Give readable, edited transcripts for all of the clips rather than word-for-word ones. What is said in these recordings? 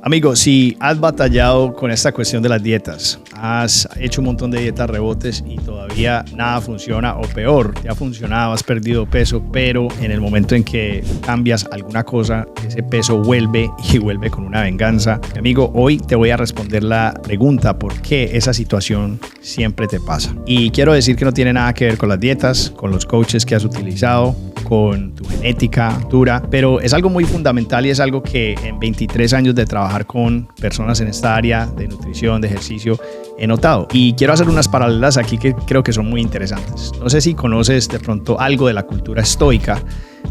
Amigo, si has batallado con esta cuestión de las dietas, has hecho un montón de dietas rebotes y todavía nada funciona, o peor, te ha funcionado, has perdido peso, pero en el momento en que cambias alguna cosa, ese peso vuelve y vuelve con una venganza. Amigo, hoy te voy a responder la pregunta: ¿por qué esa situación siempre te pasa? Y quiero decir que no tiene nada que ver con las dietas, con los coaches que has utilizado, con tu genética dura, pero es algo muy fundamental y es algo que en 23 años de trabajar con personas en esta área de nutrición, de ejercicio, he notado. Y quiero hacer unas paralelas aquí que creo que son muy interesantes. No sé si conoces de pronto algo de la cultura estoica,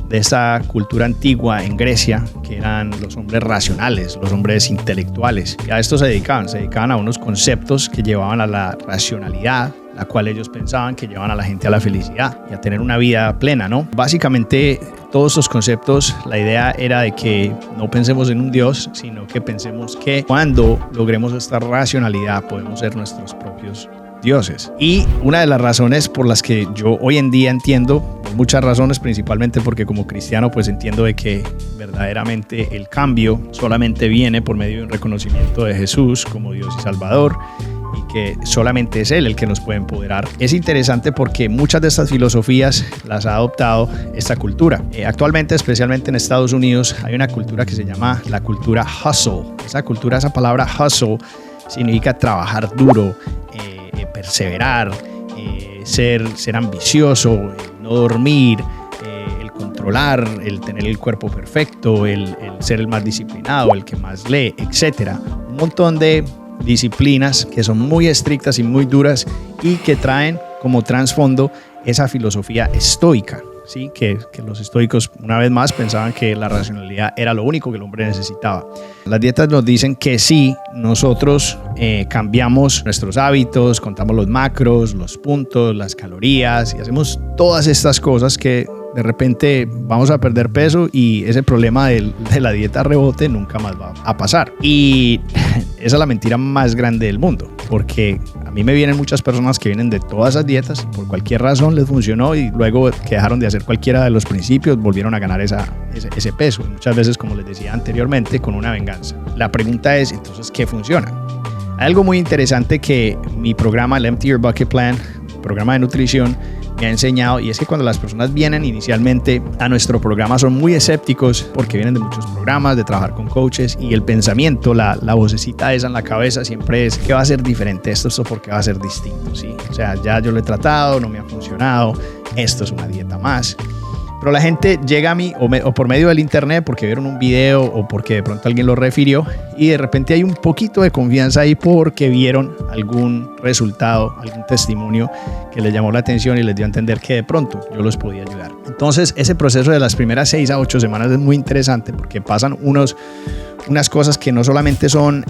de esa cultura antigua en Grecia, que eran los hombres racionales, los hombres intelectuales. Y a esto se dedicaban a unos conceptos que llevaban a la racionalidad, la cual ellos pensaban que llevan a la gente a la felicidad y a tener una vida plena, ¿no? Básicamente, todos estos conceptos, la idea era de que no pensemos en un Dios, sino que pensemos que cuando logremos esta racionalidad podemos ser nuestros propios dioses. Y una de las razones por las que yo hoy en día entiendo, por muchas razones, principalmente porque como cristiano pues entiendo de que verdaderamente el cambio solamente viene por medio de un reconocimiento de Jesús como Dios y Salvador, y que solamente es Él el que nos puede empoderar. Es interesante porque muchas de estas filosofías las ha adoptado esta cultura. Actualmente, especialmente en Estados Unidos, hay una cultura que se llama la cultura hustle. Esa palabra hustle significa trabajar duro, perseverar, ser ambicioso, no dormir, el controlar, el tener el cuerpo perfecto, el ser el más disciplinado, el que más lee, etc. Un montón de disciplinas que son muy estrictas y muy duras y que traen como trasfondo esa filosofía estoica, ¿sí? Que los estoicos, una vez más, pensaban que la racionalidad era lo único que el hombre necesitaba. Las dietas nos dicen que si nosotros cambiamos nuestros hábitos, contamos los macros, los puntos, las calorías y hacemos todas estas cosas, que de repente vamos a perder peso y ese problema de la dieta rebote nunca más va a pasar. Y esa es la mentira más grande del mundo, porque a mí me vienen muchas personas que vienen de todas esas dietas y por cualquier razón les funcionó y luego que dejaron de hacer cualquiera de los principios volvieron a ganar ese peso, y muchas veces, como les decía anteriormente, con una venganza. La pregunta es, entonces, ¿qué funciona? Hay algo muy interesante que mi programa, el Empty Your Bucket Plan, programa de nutrición, me ha enseñado, y es que cuando las personas vienen inicialmente a nuestro programa son muy escépticos porque vienen de muchos programas, de trabajar con coaches, y el pensamiento, la vocecita esa en la cabeza siempre es: ¿qué va a ser diferente esto porque va a ser distinto? ¿Sí? O sea, ya yo lo he tratado, no me ha funcionado, esto es una dieta más. Pero la gente llega a mí o por medio del internet porque vieron un video o porque de pronto alguien lo refirió, y de repente hay un poquito de confianza ahí porque vieron algún resultado, algún testimonio que les llamó la atención y les dio a entender que de pronto yo los podía ayudar. Entonces, ese proceso de las primeras 6 a 8 semanas es muy interesante porque pasan unas cosas que no solamente son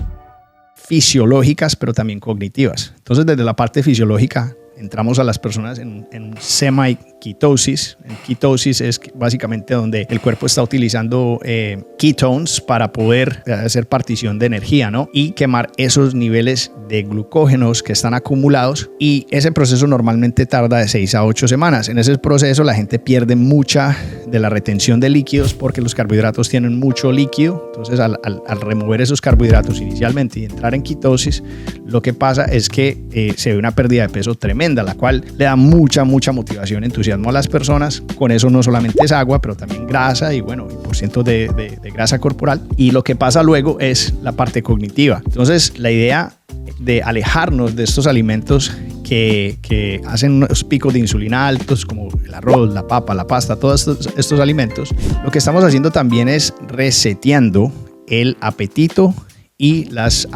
fisiológicas, pero también cognitivas. Entonces, desde la parte fisiológica, entramos a las personas en semi-ketosis. En ketosis es básicamente donde el cuerpo está utilizando ketones para poder hacer partición de energía, ¿no? Y quemar esos niveles de glucógenos que están acumulados, y ese proceso normalmente tarda de 6 a 8 semanas. En ese proceso la gente pierde mucha de la retención de líquidos porque los carbohidratos tienen mucho líquido. Entonces al remover esos carbohidratos inicialmente y entrar en ketosis, lo que pasa es que se ve una pérdida de peso tremenda, la cual le da mucha motivación, entusiasmo a las personas. Con eso no solamente es agua, pero también grasa y por ciento de grasa corporal. Y lo que pasa luego es la parte cognitiva. Entonces, la idea de alejarnos de estos alimentos que hacen unos picos de insulina altos, como el arroz, la papa, la pasta, todos estos alimentos, lo que estamos haciendo también es reseteando el apetito y los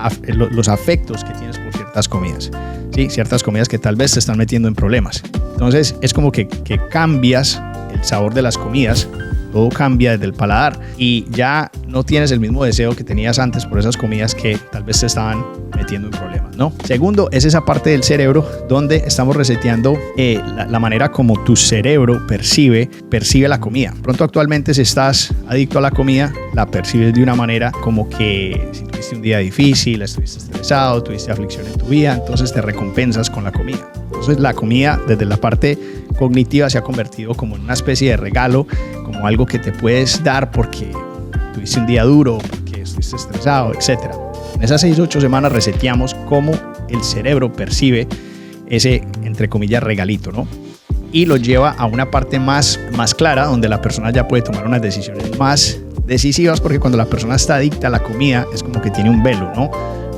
afectos que tienes por ciertas comidas. Sí, ciertas comidas que tal vez te están metiendo en problemas. Entonces es como que cambias el sabor de las comidas, todo cambia desde el paladar y ya no tienes el mismo deseo que tenías antes por esas comidas que tal vez te estaban metiendo en problemas, ¿no? Segundo, es esa parte del cerebro donde estamos reseteando la manera como tu cerebro percibe la comida. Pronto, actualmente, si estás adicto a la comida, la percibes de una manera como que si tuviste un día difícil, estuviste estresado, tuviste aflicción en tu vida, entonces te recompensas con la comida. Entonces la comida desde la parte cognitiva se ha convertido como en una especie de regalo, como algo que te puedes dar porque tuviste un día duro, porque estuviste estresado, etc. En esas 6-8 semanas reseteamos cómo el cerebro percibe ese, entre comillas, regalito, ¿no? Y lo lleva a una parte más clara, donde la persona ya puede tomar unas decisiones más decisivas, porque cuando la persona está adicta a la comida es como que tiene un velo, ¿no?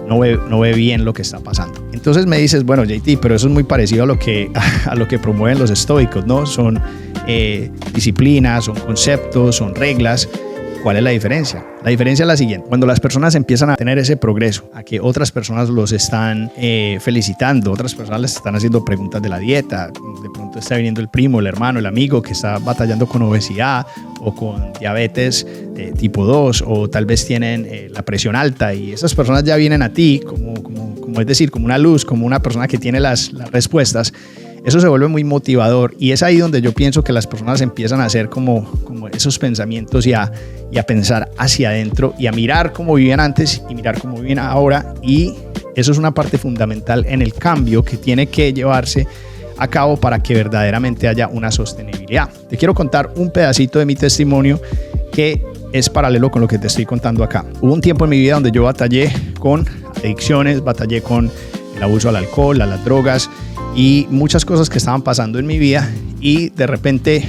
No ve bien lo que está pasando. Entonces me dices, bueno, JT, pero eso es muy parecido a lo que promueven los estoicos, ¿no? Son disciplinas, son conceptos, son reglas. ¿Cuál es la diferencia? La diferencia es la siguiente. Cuando las personas empiezan a tener ese progreso, a que otras personas los están felicitando, otras personas les están haciendo preguntas de la dieta, de pronto está viniendo el primo, el hermano, el amigo que está batallando con obesidad o con diabetes tipo 2, o tal vez tienen la presión alta, y esas personas ya vienen a ti como es decir, como una luz, como una persona que tiene las respuestas. Eso se vuelve muy motivador, y es ahí donde yo pienso que las personas empiezan a hacer como esos pensamientos y a pensar hacia adentro y a mirar cómo vivían antes y mirar cómo viven ahora, y eso es una parte fundamental en el cambio que tiene que llevarse a cabo para que verdaderamente haya una sostenibilidad. Te quiero contar un pedacito de mi testimonio que es paralelo con lo que te estoy contando acá. Hubo un tiempo en mi vida donde yo batallé con adicciones, batallé con el abuso al alcohol, a las drogas y muchas cosas que estaban pasando en mi vida, y de repente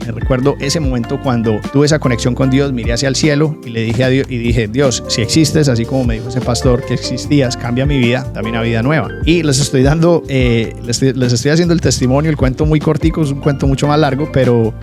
me recuerdo ese momento cuando tuve esa conexión con Dios, miré hacia el cielo y le dije a Dios, y dije, Dios, si existes, así como me dijo ese pastor que existías, cambia mi vida, dame una vida nueva. Y les estoy dando, les estoy haciendo el testimonio, el cuento muy cortico, es un cuento mucho más largo, pero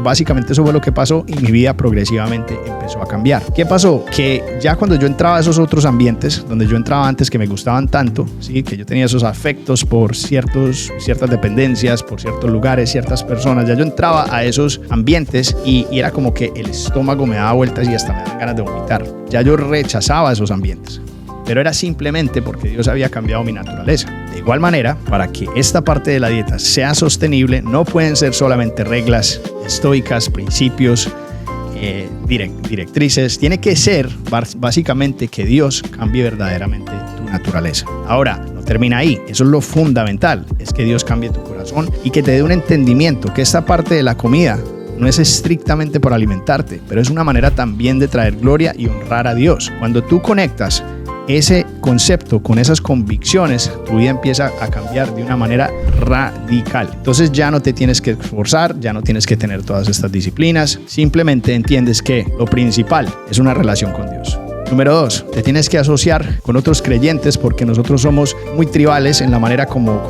básicamente eso fue lo que pasó, y mi vida progresivamente empezó a cambiar. ¿Qué pasó? Que ya cuando yo entraba a esos otros ambientes, donde yo entraba antes, que me gustaban tanto, ¿sí? Que yo tenía esos afectos por ciertas dependencias, por ciertos lugares, ciertas personas, ya yo entraba a esos ambientes y era como que el estómago me daba vueltas y hasta me daban ganas de vomitar. Ya yo rechazaba esos ambientes, pero era simplemente porque Dios había cambiado mi naturaleza. De igual manera, para que esta parte de la dieta sea sostenible, no pueden ser solamente reglas estoicas, principios, directrices. Tiene que ser básicamente que Dios cambie verdaderamente tu naturaleza. Ahora, no termina ahí. Eso es lo fundamental, es que Dios cambie tu corazón y que te dé un entendimiento que esta parte de la comida no es estrictamente por alimentarte, pero es una manera también de traer gloria y honrar a Dios. Cuando tú conectas ese concepto con esas convicciones, tu vida empieza a cambiar de una manera radical. Entonces ya no te tienes que esforzar, ya no tienes que tener todas estas disciplinas, simplemente entiendes que lo principal es una relación con Dios. Número 2, te tienes que asociar con otros creyentes, porque nosotros somos muy tribales en la manera como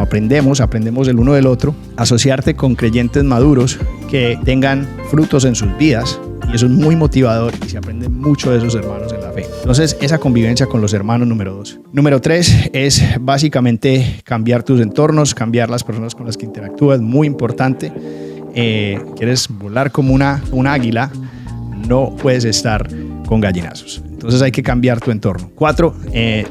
aprendemos el uno del otro. Asociarte con creyentes maduros que tengan frutos en sus vidas, y eso es muy motivador y se aprende mucho de esos hermanos en la fe. Entonces, esa convivencia con los hermanos, número 2. Número 3 es básicamente cambiar tus entornos, cambiar las personas con las que interactúas, muy importante. Quieres volar como una águila, no puedes estar con gallinazos. Entonces hay que cambiar tu entorno. 4,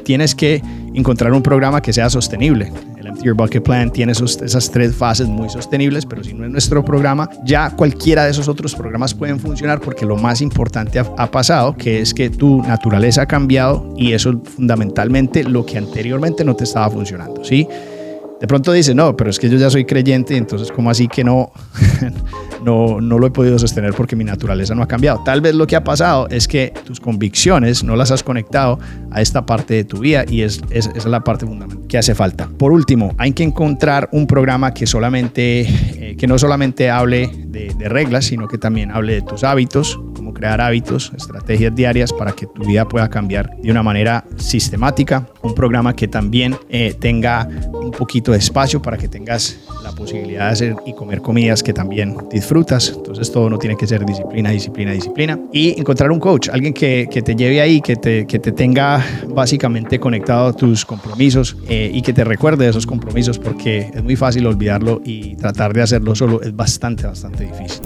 tienes que encontrar un programa que sea sostenible. El Empty Your Bucket Plan tiene esas 3 fases muy sostenibles, pero si no es nuestro programa, ya cualquiera de esos otros programas pueden funcionar, porque lo más importante ha pasado, que es que tu naturaleza ha cambiado, y eso es fundamentalmente lo que anteriormente no te estaba funcionando, ¿sí? De pronto dices, no, pero es que yo ya soy creyente, entonces ¿cómo así que no lo he podido sostener porque mi naturaleza no ha cambiado? Tal vez lo que ha pasado es que tus convicciones no las has conectado a esta parte de tu vida, y esa es la parte fundamental que hace falta. Por último, hay que encontrar un programa que no solamente hable de reglas, sino que también hable de tus hábitos, cómo crear hábitos, estrategias diarias para que tu vida pueda cambiar de una manera sistemática. Un programa que también tenga un poquito de espacio para que tengas la posibilidad de hacer y comer comidas que también disfrutas. Entonces todo no tiene que ser disciplina. Y encontrar un coach, alguien que te lleve ahí, que te tenga básicamente conectado a tus compromisos, y que te recuerde de esos compromisos, porque es muy fácil olvidarlo y tratar de hacerlo solo es bastante difícil.